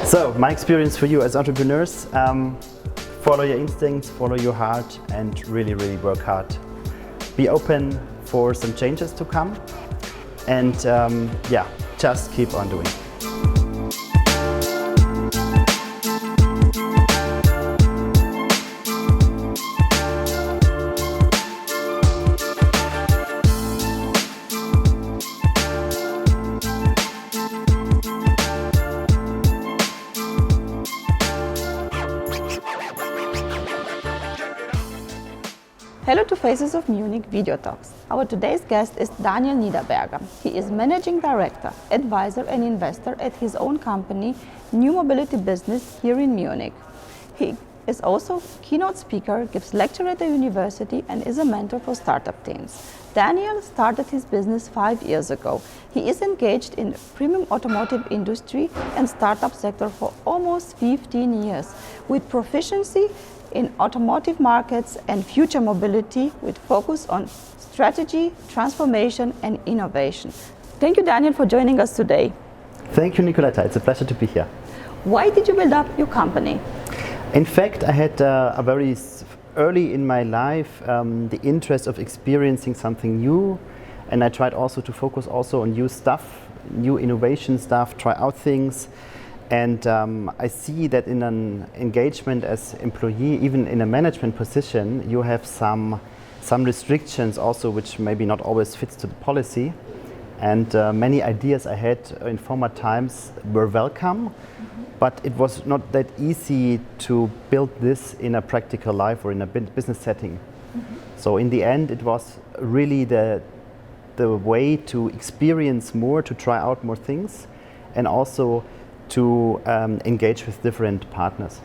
So, my experience for you as entrepreneurs, follow your instincts, follow your heart, and really work hard. Be open for some changes to come, and just keep on doing. Hello to Faces of Munich Video Talks. Our today's guest is Daniel Niederberger. He is Managing Director, Advisor and Investor at his own company, New Mobility Business here in Munich. He is also keynote speaker, gives lecture at the university and is a mentor for startup teams. Daniel started his business 5 years ago. He is engaged in premium automotive industry and startup sector for almost 15 years with proficiency in automotive markets and future mobility with focus on strategy, transformation and innovation. Thank you, Daniel, for joining us today. Thank you, Nicoletta. It's a pleasure to be here. Why did you build up your company? In fact, I had a very early in my life the interest of experiencing something new, and I tried also to focus also on new stuff, new innovation stuff, try out things. And I see that in an engagement as employee, even in a management position, you have some restrictions also, which maybe not always fits to the policy. And many ideas I had in former times were welcome, but it was not that easy to build this in a practical life or in a business setting. So in the end, it was really the way to experience more, to try out more things, and also to engage with different partners.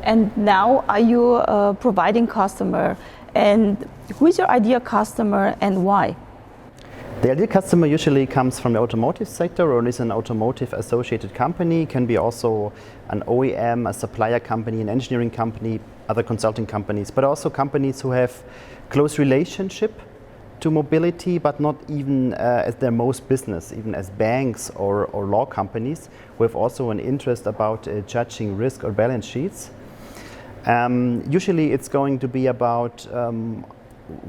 And now are you providing customer, and who is your ideal customer and why? The ideal customer usually comes from the automotive sector or is an automotive associated company, can be also an OEM, a supplier company, an engineering company, other consulting companies, but also companies who have close relationship to mobility, but not even as their most business, even as banks or law companies who have also an interest about judging risk or balance sheets. Usually it's going to be about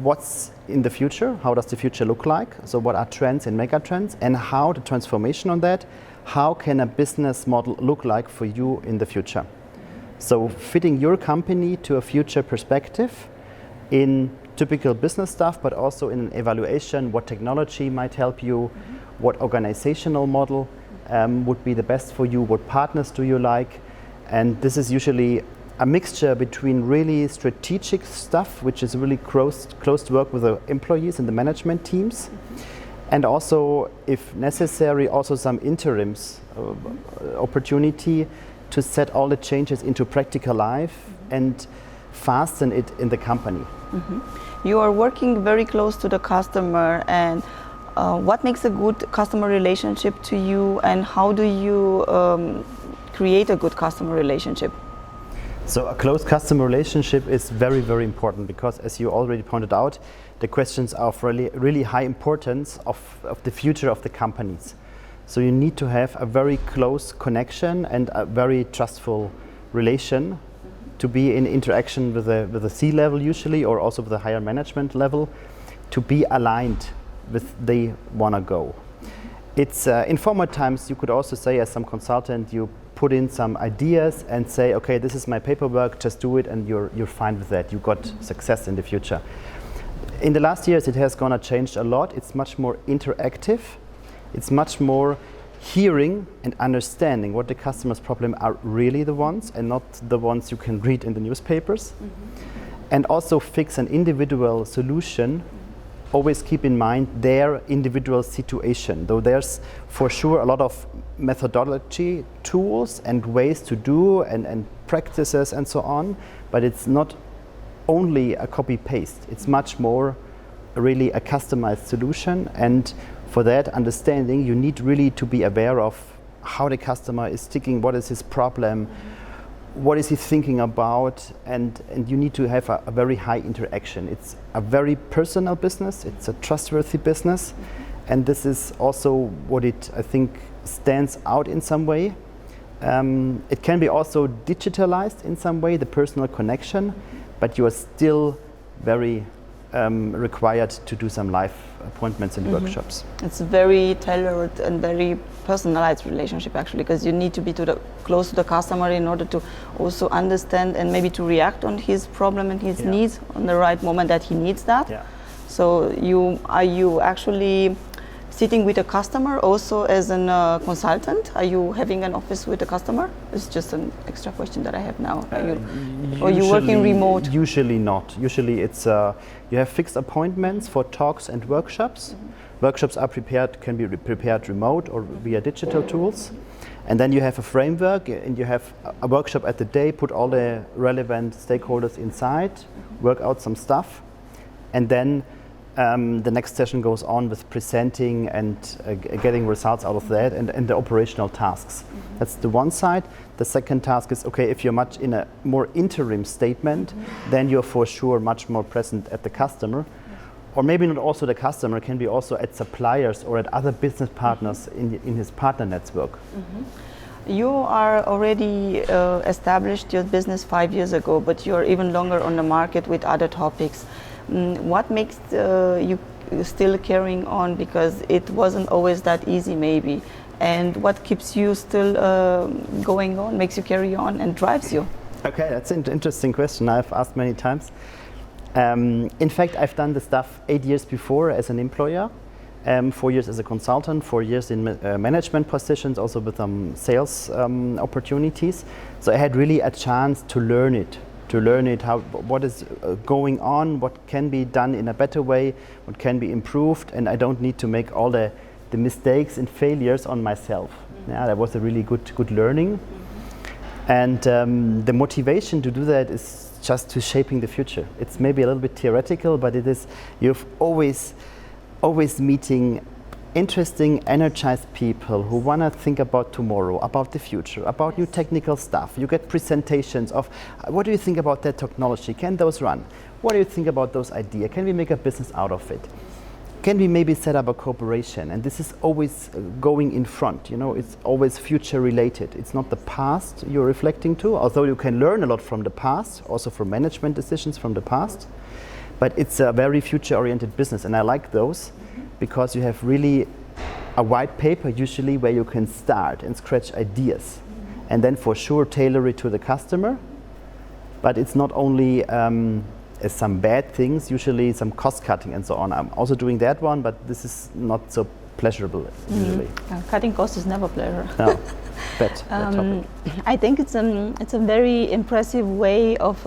what's in the future, how does the future look like, so what are trends and mega trends, and how the transformation on that, how can a business model look like for you in the future. So fitting your company to a future perspective in typical business stuff, but also in an evaluation, what technology might help you, what organizational model would be the best for you, what partners do you like. And this is usually a mixture between really strategic stuff, which is really close to work with the employees and the management teams, and also, if necessary, also some interims opportunity to set all the changes into practical life and fasten it in the company. You are working very close to the customer, and what makes a good customer relationship to you, and how do you create a good customer relationship? So a close customer relationship is very important, because as you already pointed out, the questions are of really high importance of the future of the companies. So you need to have a very close connection and a very trustful relation to be in interaction with the C-level usually, or also with the higher management level, to be aligned with they want to go. It's in former times you could also say, as some consultant, you put in some ideas and say, okay, this is my paperwork, just do it, and you're fine with that. You got success in the future. In the last years, it has gonna change a lot. It's much more interactive. It's much more hearing and understanding what the customer's problem are really the ones, and not the ones you can read in the newspapers. And also fix an individual solution. Always keep in mind their individual situation, though there's for sure a lot of methodology, tools and ways to do and practices and so on, but it's not only a copy-paste. It's much more really a customized solution, and for that understanding you need really to be aware of how the customer is thinking, what is his problem, what is he thinking about, and you need to have a very high interaction. It's a very personal business, it's a trustworthy business, and this is also what it, I think, stands out in some way, It can be also digitalized in some way, the personal connection, but you are still very required to do some live appointments and workshops. It's a very tailored and very personalized relationship actually, because you need to be close to the customer in order to also understand and maybe to react on his problem and his needs on the right moment that he needs that. Yeah. So are you actually sitting with a customer also as a consultant? Are you having an office with a customer? It's just an extra question that I have now. Are you working remote? Usually not. Usually it's you have fixed appointments for talks and workshops. Workshops are can be prepared remote or via digital tools. And then you have a framework and you have a workshop at the day, put all the relevant stakeholders inside, work out some stuff, and then the next session goes on with presenting and getting results out of that and the operational tasks. That's the one side. The second task is, okay, if you're much in a more interim statement, then you're for sure much more present at the customer. Or maybe not also the customer, can be also at suppliers or at other business partners in his partner network. You are already established your business 5 years ago, but you're even longer on the market with other topics. What makes you still carrying on, because it wasn't always that easy maybe, and what keeps you still going on, makes you carry on and drives you? Okay, that's an interesting question I've asked many times. In fact, I've done the stuff 8 years before as an employer, 4 years as a consultant, 4 years in management positions, also with sales opportunities. So I had really a chance to learn it, what is going on, what can be done in a better way, what can be improved, and I don't need to make all the mistakes and failures on myself. Yeah, that was a really good learning. And the motivation to do that is just to shaping the future. It's maybe a little bit theoretical, but it is, you've always meeting interesting, energized people who want to think about tomorrow, about the future, about new technical stuff. You get presentations of, what do you think about that technology? Can those run? What do you think about those ideas? Can we make a business out of it? Can we maybe set up a cooperation? And this is always going in front, it's always future related. It's not the past you're reflecting to, although you can learn a lot from the past, also from management decisions from the past. But it's a very future-oriented business, and I like those because you have really a white paper usually where you can start and scratch ideas, and then for sure tailor it to the customer. But it's not only some bad things, usually some cost cutting and so on. I'm also doing that one, but this is not so pleasurable usually. Cutting costs is never pleasure. No. Bad topic. I think it's a very impressive way of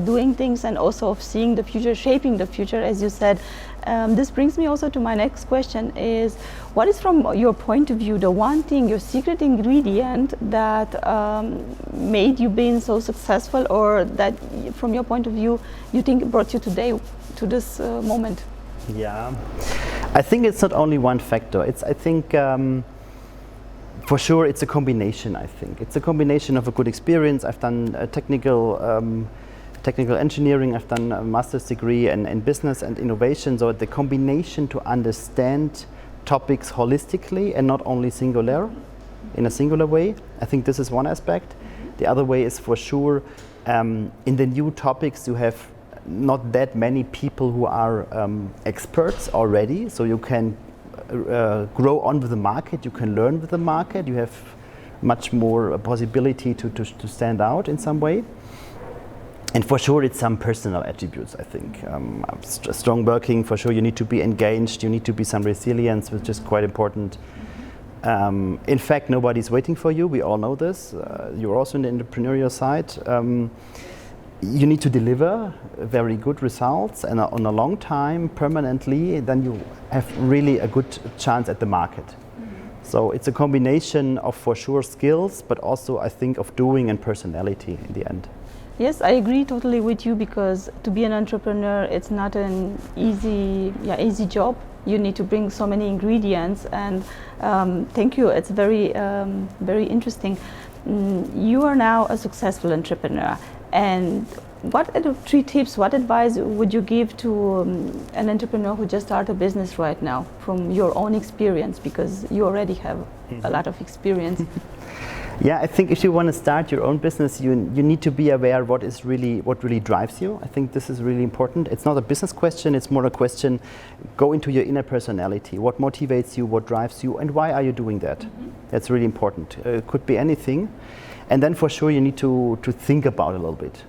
doing things and also of seeing the future, shaping the future, as you said. This brings me also to my next question is, what is from your point of view the one thing, your secret ingredient that made you being so successful, or that from your point of view you think brought you today to this moment? Yeah, I think it's not only one factor. I think for sure it's a combination. I think it's a combination of a good experience. I've done technical engineering, I've done a master's degree in business and innovation, so the combination to understand topics holistically and not only in a singular way. I think this is one aspect. The other way is for sure in the new topics you have not that many people who are experts already, so you can grow on with the market, you can learn with the market, you have much more possibility to stand out in some way. And for sure it's some personal attributes, I think. Strong working, for sure you need to be engaged, you need to be some resilience, which is quite important. In fact, nobody's waiting for you, we all know this. You're also in the entrepreneurial side. You need to deliver very good results, and on a long time, permanently, then you have really a good chance at the market. So it's a combination of, for sure, skills, but also I think of doing and personality in the end. Yes, I agree totally with you, because to be an entrepreneur, it's not an easy job. You need to bring so many ingredients, and thank you. It's very interesting. You are now a successful entrepreneur, and what are the 3 tips, what advice would you give to an entrepreneur who just started a business right now, from your own experience, because you already have a lot of experience? Yeah, I think if you want to start your own business, you need to be aware what really drives you. I think this is really important. It's not a business question, it's more a question, go into your inner personality. What motivates you, what drives you, and why are you doing that? That's really important. It could be anything. And then for sure you need to think about it a little bit.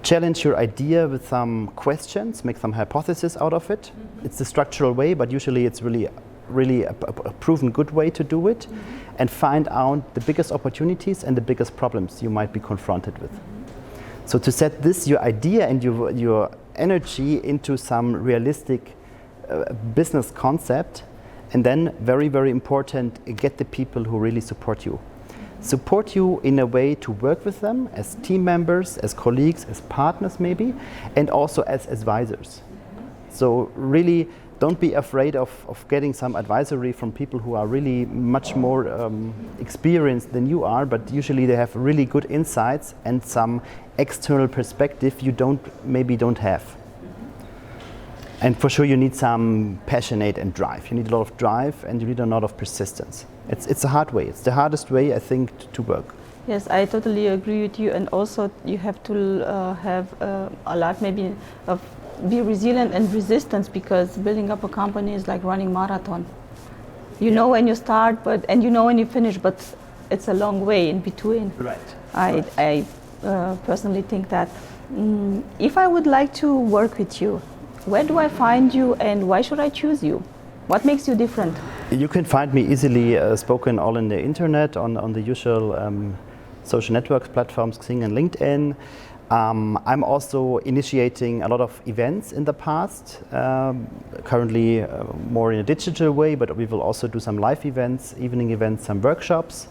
Challenge your idea with some questions, make some hypothesis out of it. It's the structural way, but usually it's really a proven good way to do it, and find out the biggest opportunities and the biggest problems you might be confronted with. So to set this, your idea and your energy into some realistic business concept, and then very, very important, get the people who really support you. Support you in a way to work with them as team members, as colleagues, as partners maybe, and also as advisors. So really don't be afraid of getting some advisory from people who are really much more experienced than you are, but usually they have really good insights and some external perspective you maybe don't have. And for sure you need some passionate and drive. You need a lot of drive and you need a lot of persistence. It's a hard way. It's the hardest way, I think, to work. Yes, I totally agree with you. And also you have to have a lot maybe of be resilient and resistance, because building up a company is like running marathon. You know when you start, and you know when you finish, but it's a long way in between. Right. I personally think that if I would like to work with you, where do I find you and why should I choose you? What makes you different? You can find me easily spoken all in the internet, on the usual social networks platforms, Xing and LinkedIn. I'm also initiating a lot of events in the past, currently more in a digital way, but we will also do some live events, evening events, some workshops.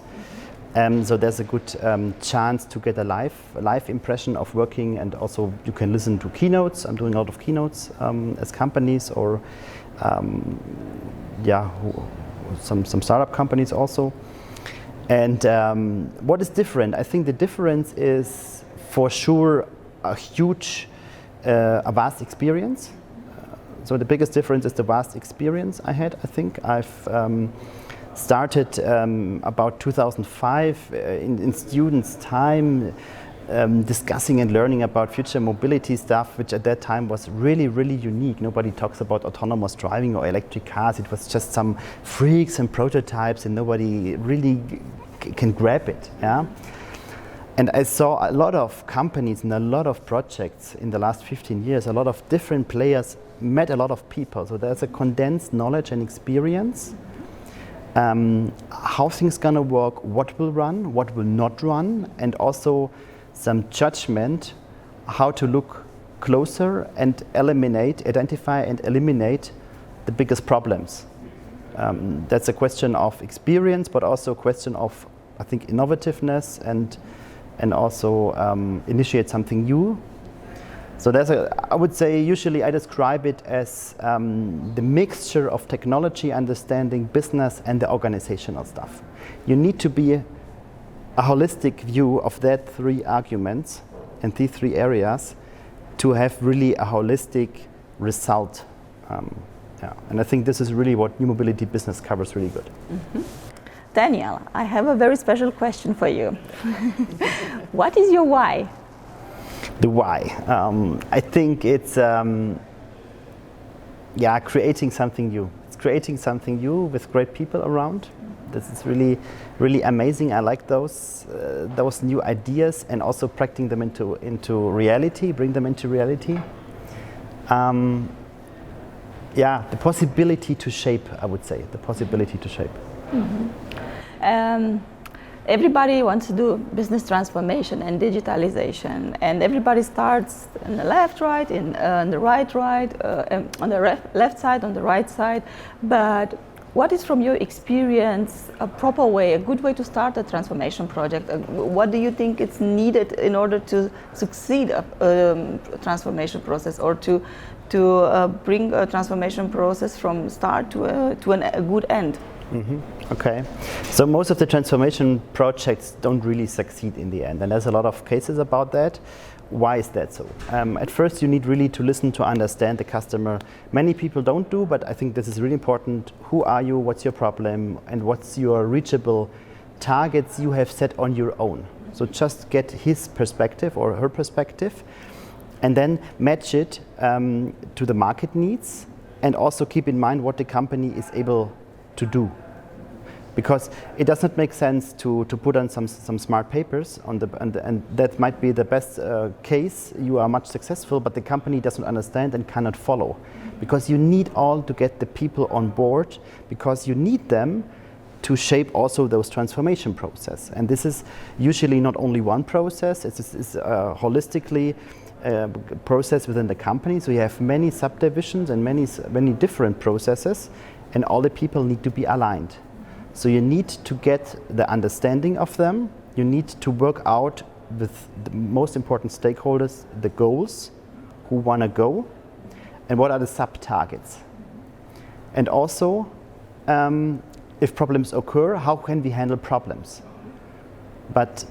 So there's a good chance to get a live impression of working, and also you can listen to keynotes. I'm doing a lot of keynotes as companies, or some startup companies also. And what is different? I think the difference is for sure a vast experience. So the biggest difference is the vast experience I had. I think I've started about 2005 in students' time, discussing and learning about future mobility stuff, which at that time was really, really unique. Nobody talks about autonomous driving or electric cars. It was just some freaks and prototypes, and nobody really can grab it. Yeah. And I saw a lot of companies and a lot of projects in the last 15 years, a lot of different players, met a lot of people. So there's a condensed knowledge and experience. How things gonna work, what will run, what will not run, and also some judgment, how to look closer and identify and eliminate the biggest problems. That's a question of experience, but also a question of, I think, innovativeness and also initiate something new. So I would say usually I describe it as the mixture of technology, understanding, business, and the organizational stuff. You need to be a holistic view of that three arguments and these three areas to have really a holistic result. And I think this is really what new mobility business covers really good. Mm-hmm. Daniel, I have a very special question for you. What is your why? The why. I think it's creating something new. It's creating something new with great people around. This is really, really amazing. I like those new ideas, and also practicing them into reality, bring them into reality. The possibility to shape, I would say, the possibility to shape. Mm-hmm. Everybody wants to do business transformation and digitalization, and everybody starts on the left, right, on the right, on the left side, on the right side. But what is, from your experience, a proper way, a good way to start a transformation project? What do you think is needed in order to succeed a transformation process, or to bring a transformation process from start to a good end? Mm-hmm. Okay, so most of the transformation projects don't really succeed in the end, and there's a lot of cases about that. Why is that so? At first you need really to listen to understand the customer. Many people don't do, but I think this is really important. Who are you, what's your problem, and what's your reachable targets you have set on your own. So just get his perspective or her perspective and then match it to the market needs, and also keep in mind what the company is able to do. Because it does not make sense to put on some smart papers on and that might be the best case, you are much successful, but the company doesn't understand and cannot follow. Because you need all to get the people on board, because you need them to shape also those transformation process. And this is usually not only one process, it's holistically process within the company. So you have many subdivisions and many different processes, and all the people need to be aligned. So you need to get the understanding of them. You need to work out with the most important stakeholders the goals, who want to go, and what are the sub-targets. And also, if problems occur, how can we handle problems? But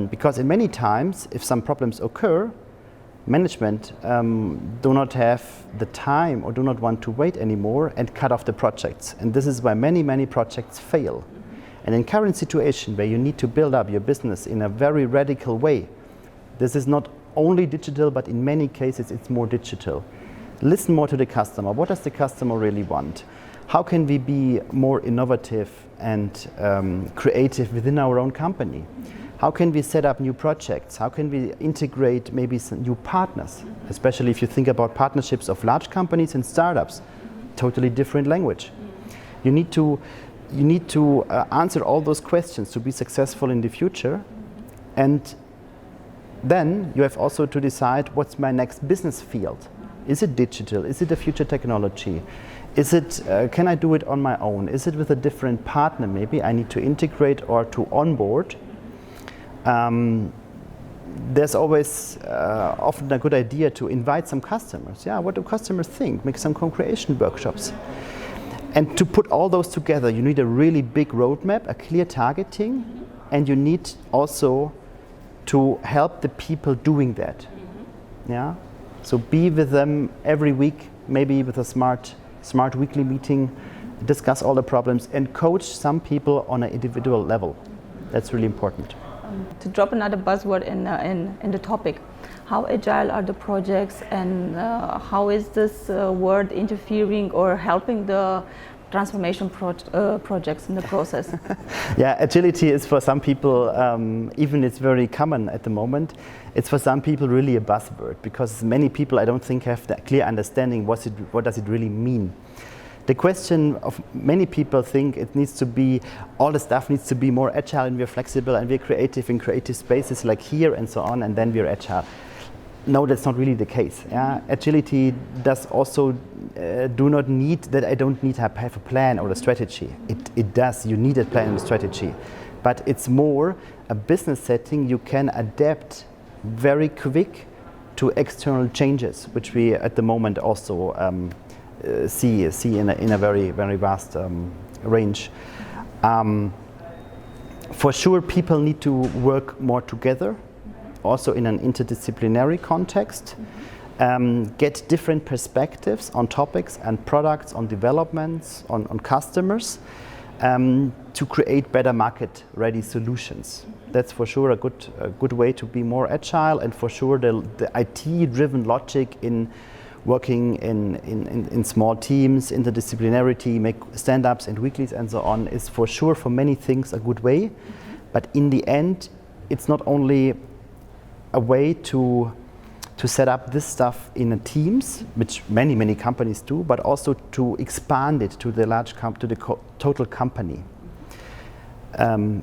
because in many times, if some problems occur, management do not have the time or do not want to wait anymore and cut off the projects. And this is why many projects fail. And in current situation where you need to build up your business in a very radical way, this is not only digital, but in many cases it's more digital. Listen more to the customer. What does the customer really want? How can we be more innovative and creative within our own company? How can we set up new projects? How can we integrate maybe some new partners? Especially if you think about partnerships of large companies and startups, totally different language. You need to answer all those questions to be successful in the future. And then you have also to decide, what's my next business field? Is it digital? Is it a future technology? Is it, can I do it on my own? Is it with a different partner maybe I need to integrate or to onboard? There's always often a good idea to invite some customers. Yeah, what do customers think? Make some co-creation workshops. And to put all those together, you need a really big roadmap, a clear targeting, and you need also to help the people doing that. Yeah. So be with them every week, maybe with a smart weekly meeting, discuss all the problems, and coach some people on an individual level. That's really important. To drop another buzzword in the topic, how agile are the projects, and how is this word interfering or helping the transformation projects in the process? Yeah, agility is for some people, even it's very common at the moment, it's for some people really a buzzword, because many people I don't think have the clear understanding what does it really mean. The question of many people think it needs to be, all the stuff needs to be more agile and we're flexible and we're creative in creative spaces like here and so on, and then we're agile. No, that's not really the case. Yeah? Agility does also do not need that I don't need to have a plan or a strategy. It does, you need a plan and a strategy. But it's more a business setting you can adapt very quick to external changes, which we at the moment also see in a very vast range. For sure, people need to work more together, also in an interdisciplinary context, get different perspectives on topics and products, on developments, on customers, to create better market-ready solutions. That's for sure a good way to be more agile, and for sure the IT-driven logic in working in small teams, interdisciplinarity, make stand-ups and weeklies and so on is for sure for many things a good way. But in the end, it's not only a way to set up this stuff in teams, which many companies do, but also to expand it to the total company.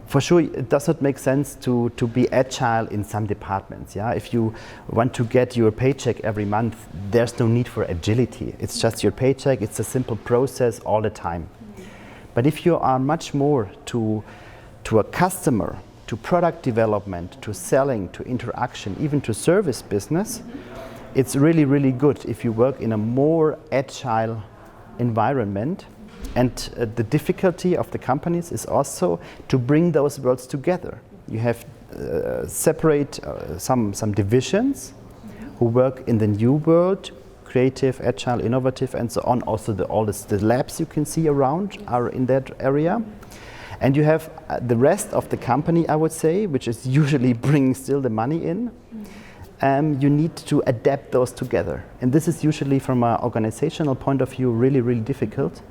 For sure, it does not make sense to be agile in some departments. Yeah, if you want to get your paycheck every month, there's no need for agility. It's just your paycheck. It's a simple process all the time. But if you are much more to a customer, to product development, to selling, to interaction, even to service business, it's really good if you work in a more agile environment. And the difficulty of the companies is also to bring those worlds together. You have separate some divisions who work in the new world, creative, agile, innovative, and so on. Also all the labs you can see around are in that area. And you have the rest of the company, I would say, which is usually bringing still the money in. You need to adapt those together. And this is usually from an organizational point of view really, really difficult,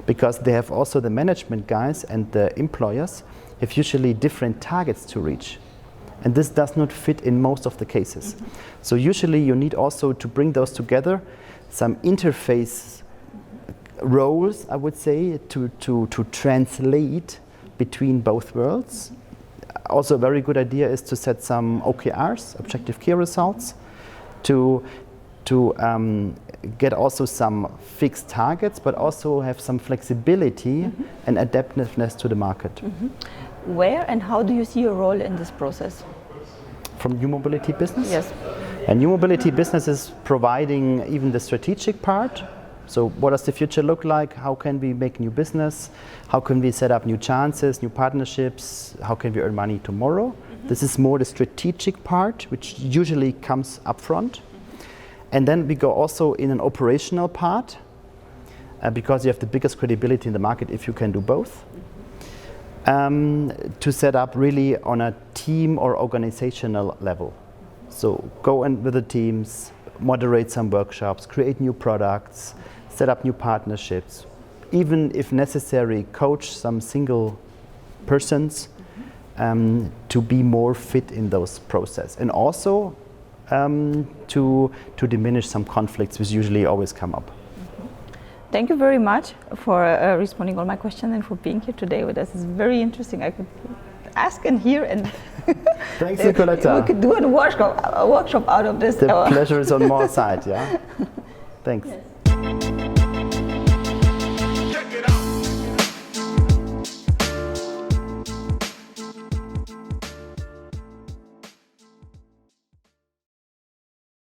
because they have also the management guys and the employers have usually different targets to reach. And this does not fit in most of the cases. So usually you need also to bring those together, some interface roles, I would say, to translate between both worlds. Also a very good idea is to set some OKRs, objective key results, to get also some fixed targets, but also have some flexibility and adaptiveness to the market. Where and how do you see your role in this process? From new mobility business? Yes. And new mobility business is providing even the strategic part. So what does the future look like? How can we make new business? How can we set up new chances, new partnerships? How can we earn money tomorrow? This is more the strategic part, which usually comes up front. And then we go also in an operational part, because you have the biggest credibility in the market if you can do both. To set up really on a team or organizational level. So go in with the teams, moderate some workshops, create new products, set up new partnerships, even if necessary, coach some single persons to be more fit in those processes. And also to diminish some conflicts which usually always come up. Thank you very much for responding all my questions and for being here today with us. It's very interesting. I could ask and hear, and thanks, Nicoletta. We could do a workshop out of this. The pleasure is on my side, yeah? Thanks. Yes.